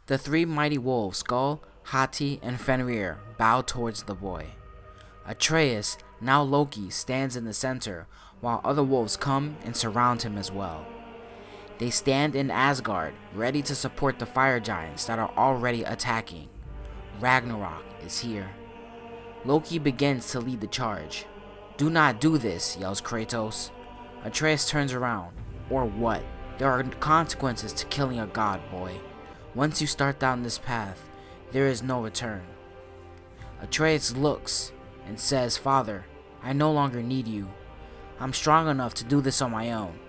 The three mighty wolves, Skull, Hati, and Fenrir, bow towards the boy. Atreus, now Loki, stands in the center, while other wolves come and surround him as well. They stand in Asgard, ready to support the fire giants that are already attacking. Ragnarok is here. Loki begins to lead the charge. "Do not do this," yells Kratos. Atreus turns around. Or what? There are consequences to killing a god, boy. Once you start down this path, there is no return. Atreus looks and says, "Father, I no longer need you. I'm strong enough to do this on my own.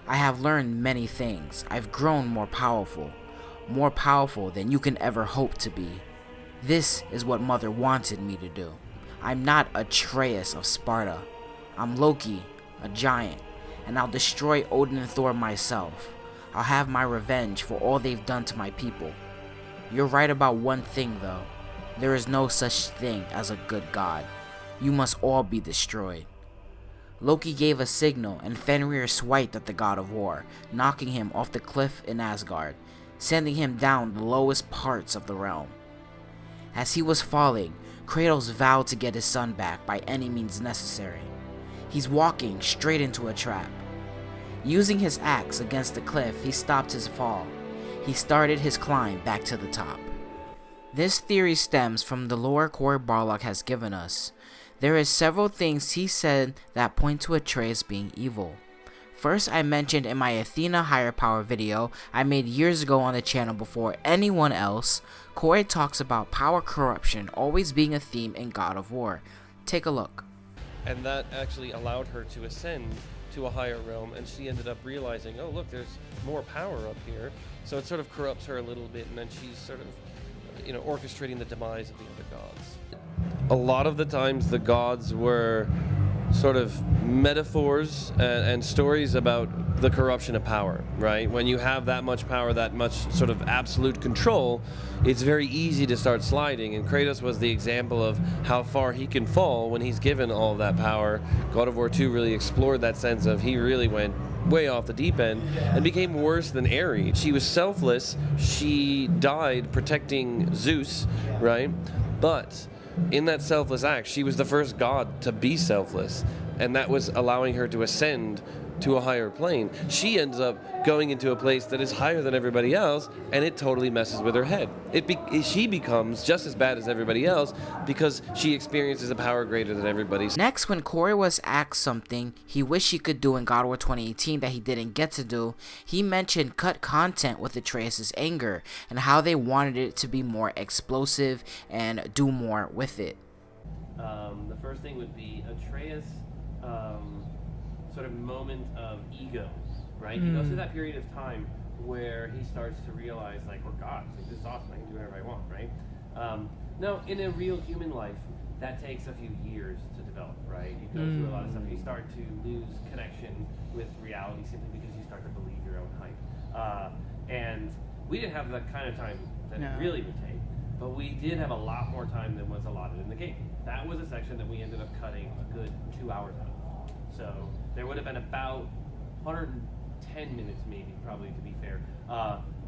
I have learned many things. I've grown more powerful than you can ever hope to be. This is what Mother wanted me to do. I'm not Atreus of Sparta. I'm Loki, a giant, and I'll destroy Odin and Thor myself. I'll have my revenge for all they've done to my people. You're right about one thing, though. There is no such thing as a good god. You must all be destroyed." Loki gave a signal, and Fenrir swiped at the god of war, knocking him off the cliff in Asgard, sending him down the lowest parts of the realm. As he was falling, Kratos vowed to get his son back by any means necessary. He's walking straight into a trap. Using his axe against the cliff, he stopped his fall. He started his climb back to the top. This theory stems from the lore Cory Barlog has given us. There is several things he said that point to Atreus being evil. First, I mentioned in my Athena Higher Power video I made years ago on the channel before anyone else, Cory talks about power corruption always being a theme in God of War. Take a look. And that actually allowed her to ascend to a higher realm, and she ended up realizing, oh look, there's more power up here. So it sort of corrupts her a little bit, and then she's sort of, orchestrating the demise of the other gods. A lot of the times the gods were sort of metaphors and stories about the corruption of power, right? When you have that much power, that much sort of absolute control, it's very easy to start sliding, and Kratos was the example of how far he can fall when he's given all of that power. God of War 2 really explored that sense of he really went way off the deep end and became worse than Ares. She was selfless, she died protecting Zeus, right? But in that selfless act, she was the first god to be selfless, and that was allowing her to ascend to a higher plane. She ends up going into a place that is higher than everybody else, and it totally messes with her head. She becomes just as bad as everybody else because she experiences a power greater than everybody's. Next, when Cory was asked something he wished he could do in God of War 2018 that he didn't get to do, he mentioned cut content with Atreus' anger and how they wanted it to be more explosive and do more with it. The first thing would be Atreus' sort of moment of ego, right? He goes through that period of time where he starts to realize, like, we're gods, like, this is awesome, I can do whatever I want, right? Now, in a real human life, that takes a few years to develop, right? You go through a lot of stuff, you start to lose connection with reality simply because you start to believe your own hype. And we didn't have that kind of time that it really would take, but we did have a lot more time than was allotted in the game. That was a section that we ended up cutting a good 2 hours out of. So there would have been about 110 minutes, maybe, probably to be fair,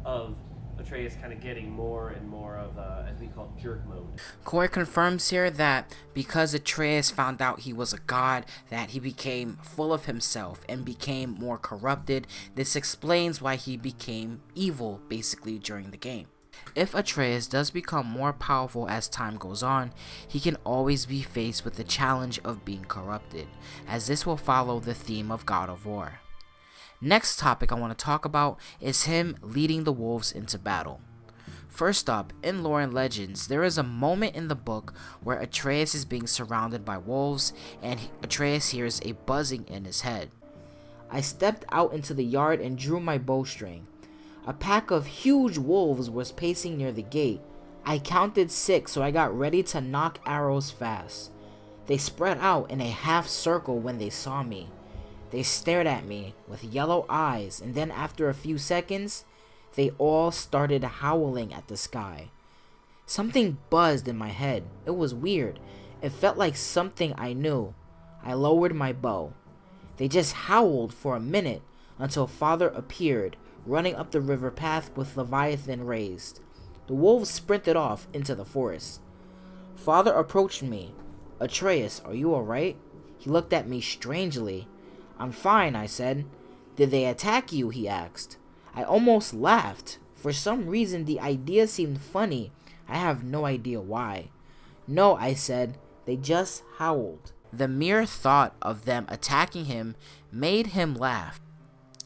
of Atreus kind of getting more and more of, as we call, jerk mode. Cory confirms here that because Atreus found out he was a god, that he became full of himself and became more corrupted. This explains why he became evil, basically, during the game. If Atreus does become more powerful as time goes on, he can always be faced with the challenge of being corrupted, as this will follow the theme of God of War. Next topic I want to talk about is him leading the wolves into battle. First up, in lore and legends, there is a moment in the book where Atreus is being surrounded by wolves, and Atreus hears a buzzing in his head. "I stepped out into the yard and drew my bowstring. A pack of huge wolves was pacing near the gate. I counted 6, so I got ready to knock arrows fast. They spread out in a half circle when they saw me. They stared at me with yellow eyes, and then after a few seconds, they all started howling at the sky. Something buzzed in my head. It was weird. It felt like something I knew. I lowered my bow. They just howled for a minute until Father appeared, running up the river path with Leviathan raised. The wolves sprinted off into the forest. Father approached me. Atreus, are you alright? He looked at me strangely. I'm fine, I said. Did they attack you? He asked. I almost laughed. For some reason, the idea seemed funny. I have no idea why. No, I said. They just howled. The mere thought of them attacking him made him laugh.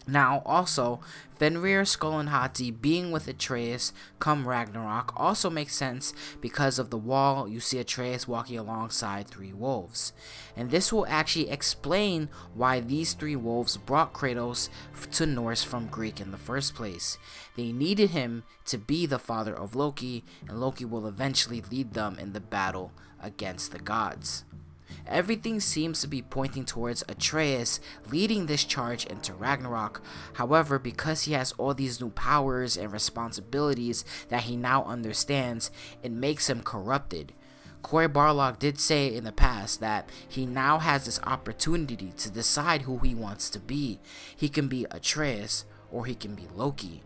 Now, also, Fenrir, Skull, and Hati being with Atreus come Ragnarok also makes sense because of the wall. You see Atreus walking alongside 3 wolves. And this will actually explain why these 3 wolves brought Kratos to Norse from Greek in the first place. They needed him to be the father of Loki, and Loki will eventually lead them in the battle against the gods. Everything seems to be pointing towards Atreus leading this charge into Ragnarok. However, because he has all these new powers and responsibilities that he now understands, it makes him corrupted. Cory Barlog did say in the past that he now has this opportunity to decide who he wants to be. He can be Atreus or he can be Loki.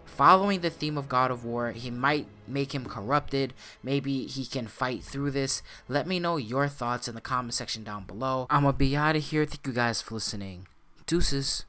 Following the theme of God of War, he might make him corrupted. Maybe he can fight through this. Let me know your thoughts in the comment section down below. I'm gonna be out of here. Thank you guys for listening. Deuces.